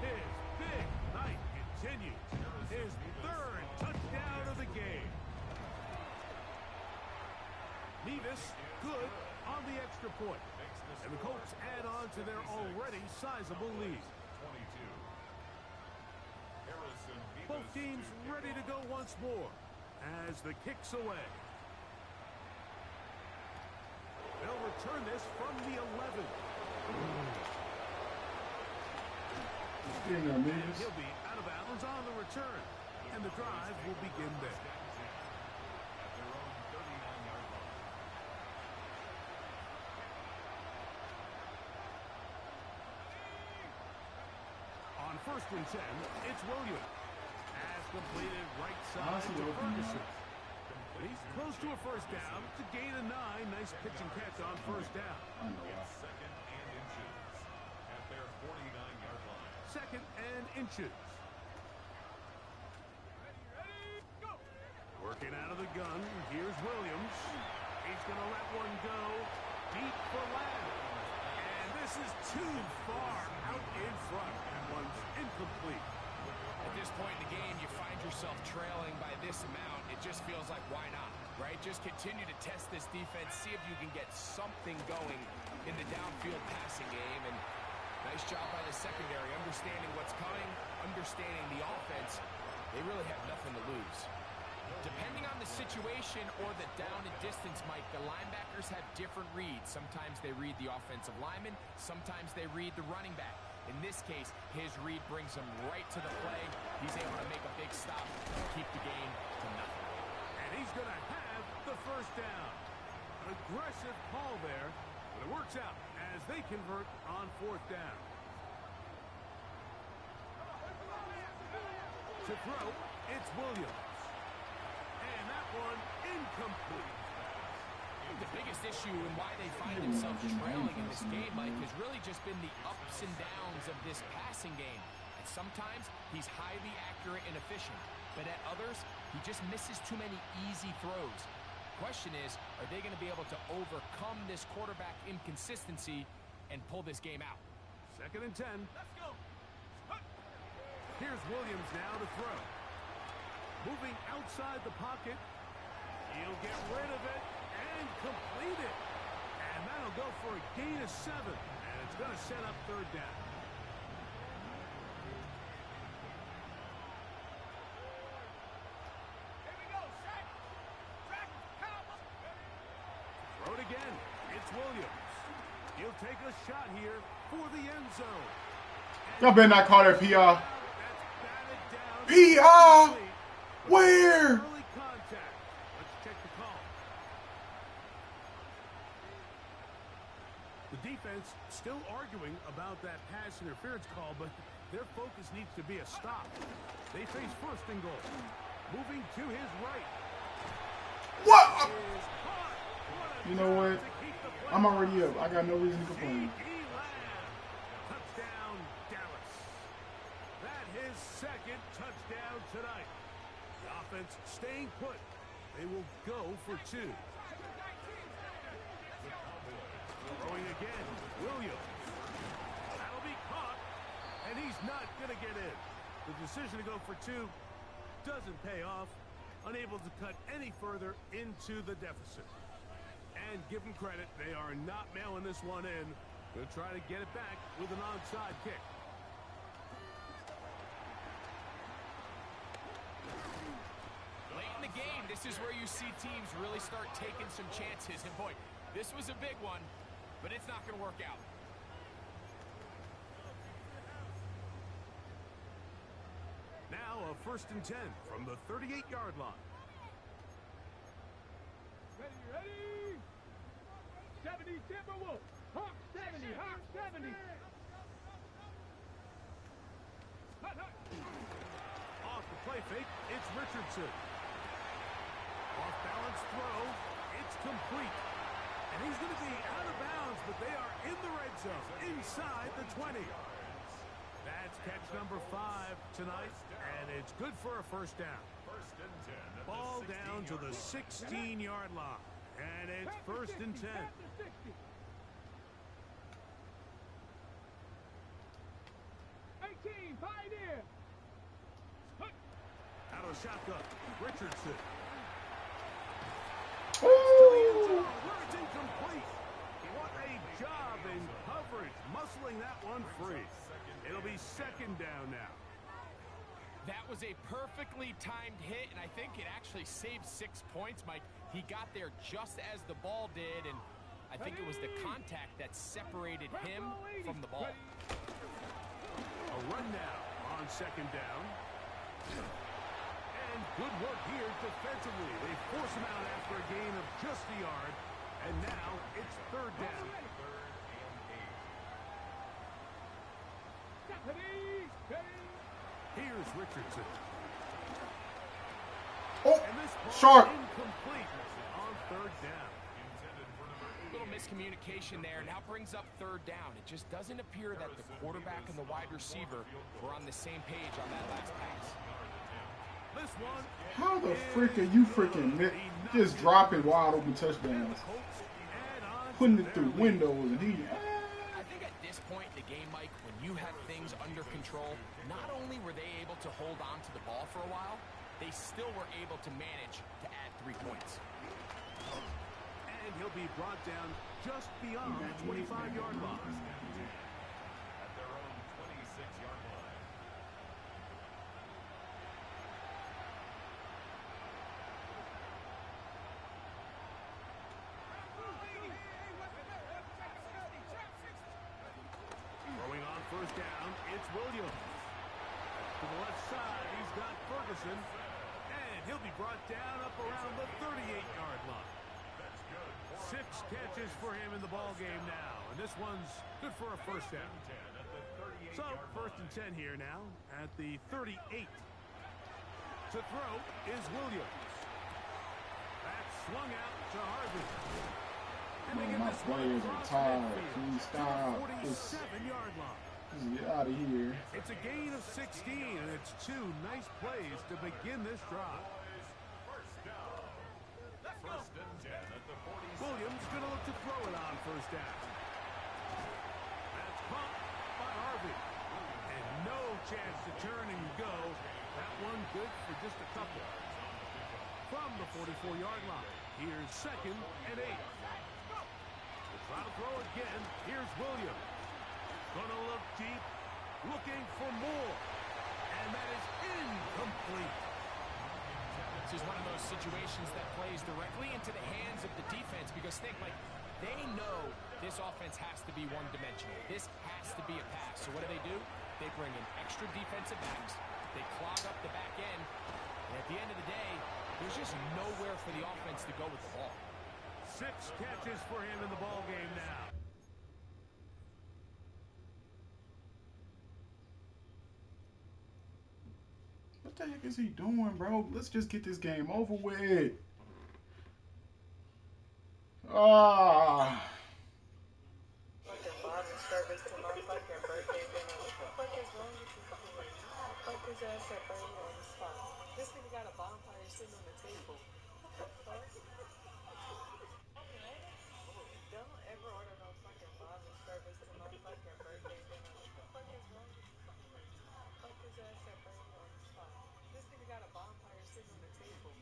His big night continues. His 3rd touchdown of the game. Nevis, good on the extra point. And the Colts add on to their already sizable lead. 22. Both teams ready to go once more as the kick's away. They'll return this from the 11. He'll be out of bounds on the return, and the drive will begin there. On 1st and 10, it's Williams. Has completed right side to Ferguson. He's close to a first down to gain a 9. Nice pitch and catch on first down. It's 2nd and inches at their 49-yard line. 2nd and inches. Ready, go. Working out of the gun. Here's Williams. He's going to let one go deep for Lamb. And this is too far out in front. And one's incomplete. At this point in the game, you find yourself trailing by this amount. It just feels like, why not, right? Just continue to test this defense, see if you can get something going in the downfield passing game. And nice job by the secondary, understanding what's coming, understanding the offense. They really have nothing to lose. Depending on the situation or the down and distance, Mike, the linebackers have different reads. Sometimes they read the offensive lineman, sometimes they read the running back. In this case, his read brings him right to the play. He's able to make a big stop and keep the game to nothing. And he's going to have the first down. An aggressive call there, but it works out as they convert on 4th down. To throw, it's Williams. And that one incomplete. The biggest issue and why they find themselves trailing in this game, Mike, has really just been the ups and downs of this passing game. And sometimes he's highly accurate and efficient, but at others, he just misses too many easy throws. Question is, are they going to be able to overcome this quarterback inconsistency and pull this game out? 2nd and 10. Let's go. Here's Williams now to throw. Moving outside the pocket. He'll get rid of it and complete it. And that'll go for a gain of 7. And it's going to set up 3rd down. Here we go. Sack. Sack. Cowboys. Throw it again. It's Williams. He'll take a shot here for the end zone. Y'all better not call that PR. That's batted down. PR! Where? Early contact. Let's check the call. The defense still arguing about that pass interference call, but their focus needs to be a stop. They face 1st and goal. Moving to his right. What? Is caught. What a You know what? to keep the play I'm already alive. up. I got no reason to complain. C.D. Lamb. Touchdown, Dallas. That his 2nd touchdown tonight. The offense staying put. They will go for 2. Throwing again. Williams. That'll be caught. And he's not going to get in. The decision to go for 2 doesn't pay off. unable to cut any further into the deficit. And give them credit, they are not mailing this one in. They'll try to get it back with an onside kick. Late in the game, this is where you see teams really start taking some chances. And boy, this was a big one, but it's not going to work out. Now a 1st and 10 from the 38-yard line. Ready? 70 Timberwolves. Hawk 70. Hawk 70. Off the play fake, it's Richardson. Off balance throw, it's complete. And he's going to be out of bounds, but they are in the red zone, inside the 20. That's catch number 5 tonight, and it's good for a 1st down. Ball down to the 16-yard line, and it's 1st and 10. 18, Pioneer. Out of shotgun, Richardson. Ooh. Where it's incomplete. What a job in coverage, muscling that one free. It'll be 2nd down now. That was a perfectly timed hit, and I think it actually saved 6 points, Mike. He got there just as the ball did, and I think it was the contact that separated him from the ball. A run now on 2nd down. And good work here defensively. They force him out after a gain of just a yard, and now it's 3rd down. Here's Richardson. Oh, And this ball sharp. incomplete on 3rd down. Little miscommunication there, and now brings up 3rd down. It just doesn't appear that the quarterback and the wide receiver were on the same page on that last pass. This one. How the frick are you freaking just dropping wide open touchdowns, putting it through windows, and he. I think at this point in the game, Mike, when you have things under control, not only were they able to hold on to the ball for a while, they still were able to manage to add 3 points. And he'll be brought down just beyond the 25-yard line. At their own 26-yard line. Throwing on 1st down, it's Williams. To the left side, he's got Ferguson. And he'll be brought down up around the 38-yard line. 6 catches for him in the ball game now. And this one's good for a 1st down. So, 1st and 10 here now at the 38. To throw is Williams. That's swung out to Harvey. And they Man, get my this one players are across tired. midfield Can you to stop? the 47-yard line. Just get out of here. It's a gain of 16, and it's 2 nice plays to begin this drive. First and 10 at the 47. Williams going to look to throw it on 1st down. That's pumped by Harvey. And no chance to turn and go. That one good for just a couple. From the 44-yard line, here's 2nd and 8. We'll try to throw again. Here's Williams. Gonna look deep, looking for more. And that is incomplete. This is one of those situations that plays directly into the hands of the defense, because think, like, they know this offense has to be one-dimensional. This has to be a pass. So what do? They bring in extra defensive backs. They clog up the back end. And at the end of the day, there's just nowhere for the offense to go with the ball. 6 catches for him in the ball game now. What the heck is he doing, bro? Let's just get this game over with. Ah. This nigga got a bonfire sitting on the table. Don't ever order no fucking bottle service to my fucking birthday dinner. What the fuck is wrong with you? Fuck his ass up right here on the spot. This nigga got a bonfire sitting on the table.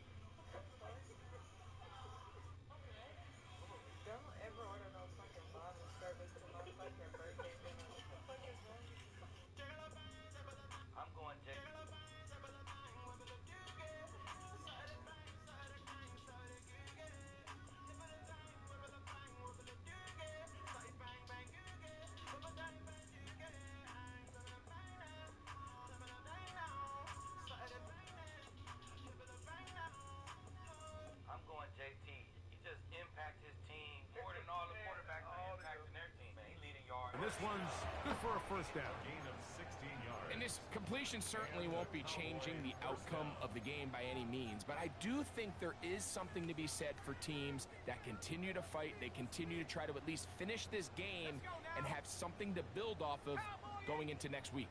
this one's good for a first down. Gain of 16 yards. And this completion certainly won't be changing the outcome of the game by any means, but I do think there is something to be said for teams that continue to fight. They continue to try to at least finish this game and have something to build off of going into next week.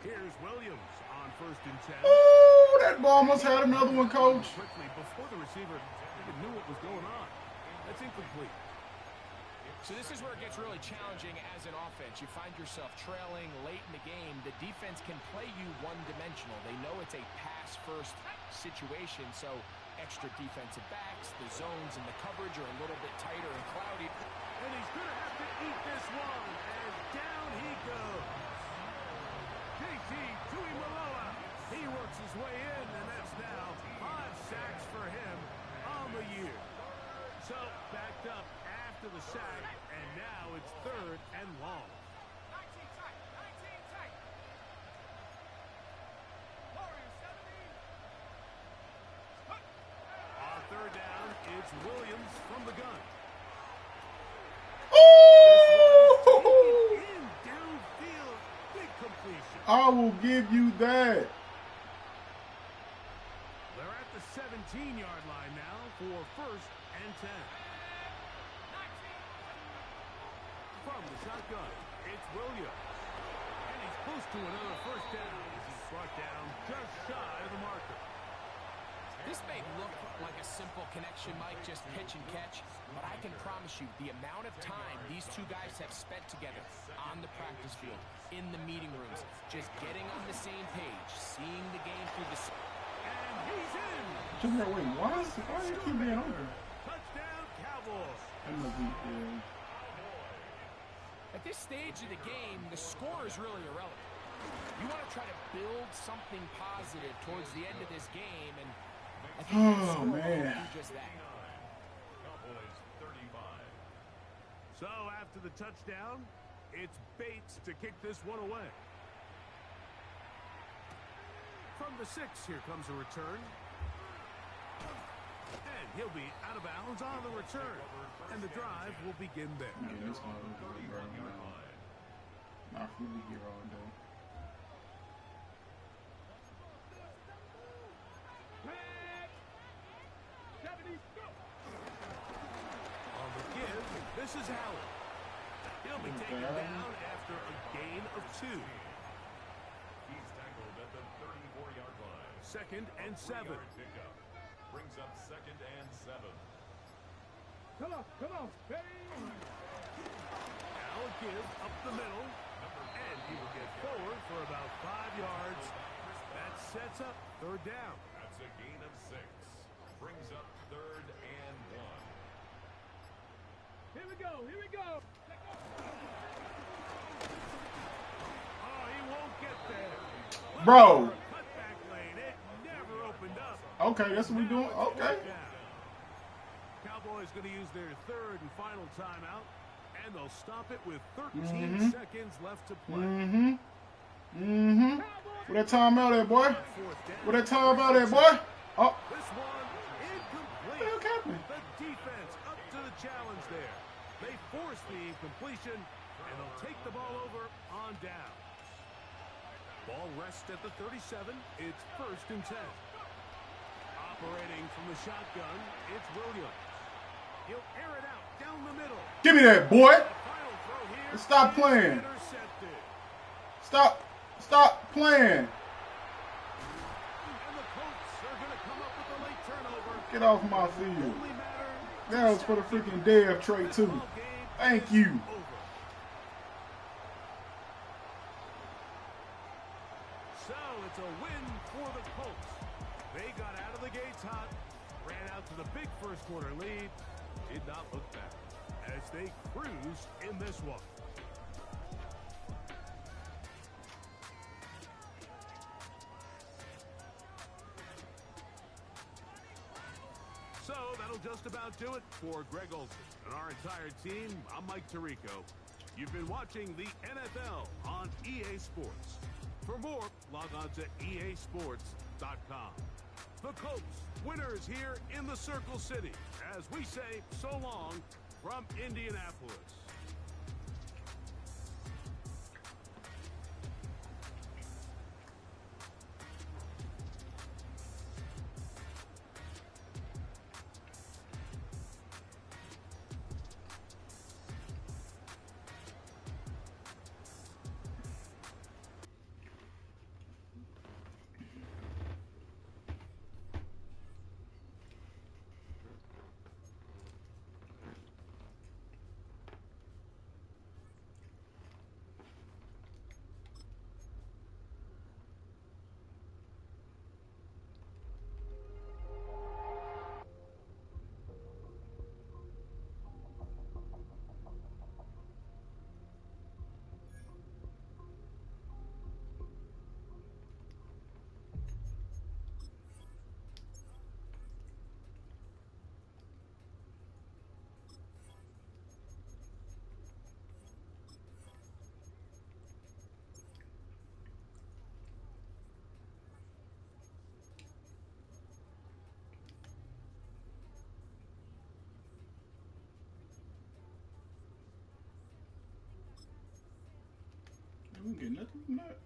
Here's Williams on 1st and 10. Ooh, that ball almost had another one, coach. Quickly before the receiver even knew what was going on. That's incomplete. So this is where it gets really challenging as an offense. You find yourself trailing late in the game. The defense can play you one-dimensional. They know it's a pass-first situation, so extra defensive backs, the zones and the coverage are a little bit tighter and cloudy. And he's going to have to eat this one. And down he goes. JT Tuimoloau. He works his way in, and that's now 5 sacks for him on the year. So backed up after the sack, and now it's 3rd and long. 19 tight. 19 tight. Warriors 70. On 3rd down, it's Williams from the gun. Ooh! In downfield, big completion. I will give you that. They're at the 17-yard line now for 1st and 10. From the shotgun, it's Williams. And he's close to another first down as he's brought down just shy of the marker. This may look like a simple connection, Mike, just pitch and catch, but I can promise you the amount of time these two guys have spent together on the practice field, in the meeting rooms, just getting on the same page, seeing the game through the... And he's in! Just that way. Why does he keep being open? Touchdown, Cowboys! That must be, yeah. At this stage of the game, the score is really irrelevant. You want to try to build something positive towards the end of this game, and I think the score will do just that. Cowboys 35. So after the touchdown, it's Bates to kick this one away. From the 6, here comes a return. And he'll be out of bounds on the return. And the drive will begin there. Yeah, this one was good, bro. Not really here all day. On the give, this is Allen. He'll be taken down after a gain of 2. He's tackled at the 34-yard line. 2nd and 7. Pickup. Brings up 2nd and 7. Come on. Ready? Now a give up the middle. And he will get forward for about 5 yards. That sets up 3rd down. That's a gain of 6. Brings up 3rd and 1. Here we go. Oh, he won't get there. Bro. Cutback lane. It never opened up. Okay, that's what we doing? Okay. Cowboys going to use their 3rd and final timeout, and they'll stop it with 13 seconds left to play. Where that timeout at, boy? Where that timeout at, boy? Oh. This one incomplete. What the hell happened? The defense up to the challenge there. They force the incompletion, and they'll take the ball over on down. Ball rests at the 37. It's 1st and 10. Operating from the shotgun, it's Williams. He'll air it out down the middle. Give me that, boy. The final throw here Stop playing. intercepted. Stop playing. And the Colts are going to come up with a late turnover. Get off my field. Only matter That was for the freaking Dev trade, too. ball game Thank is you. over. So it's a win for the Colts. They got out of the gates hot, ran out to the big first quarter lead, did not look back as they cruised in this one. So that'll just about do it for Greg Olson and our entire team. I'm Mike Tirico. You've been watching the NFL on EA Sports. For more, log on to easports.com. The Colts, winners here in the Circle City, as we say so long from Indianapolis. We don't get nothing from that.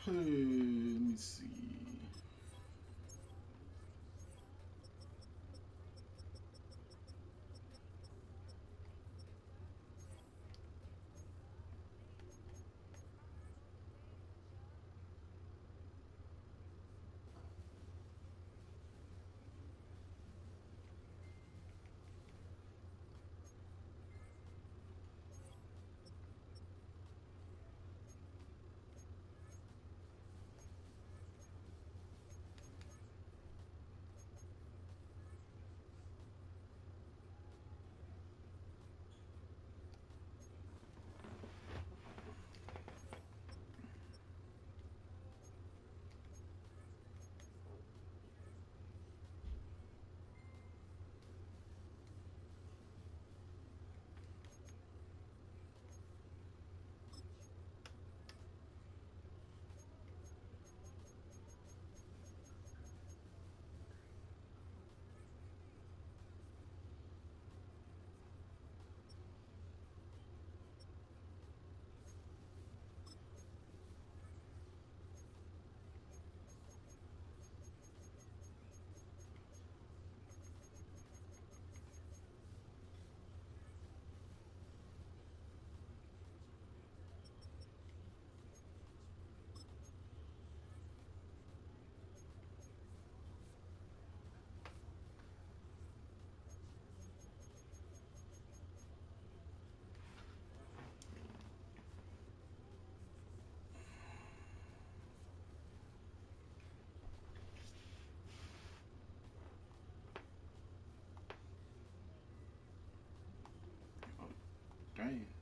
Let me see. Dang.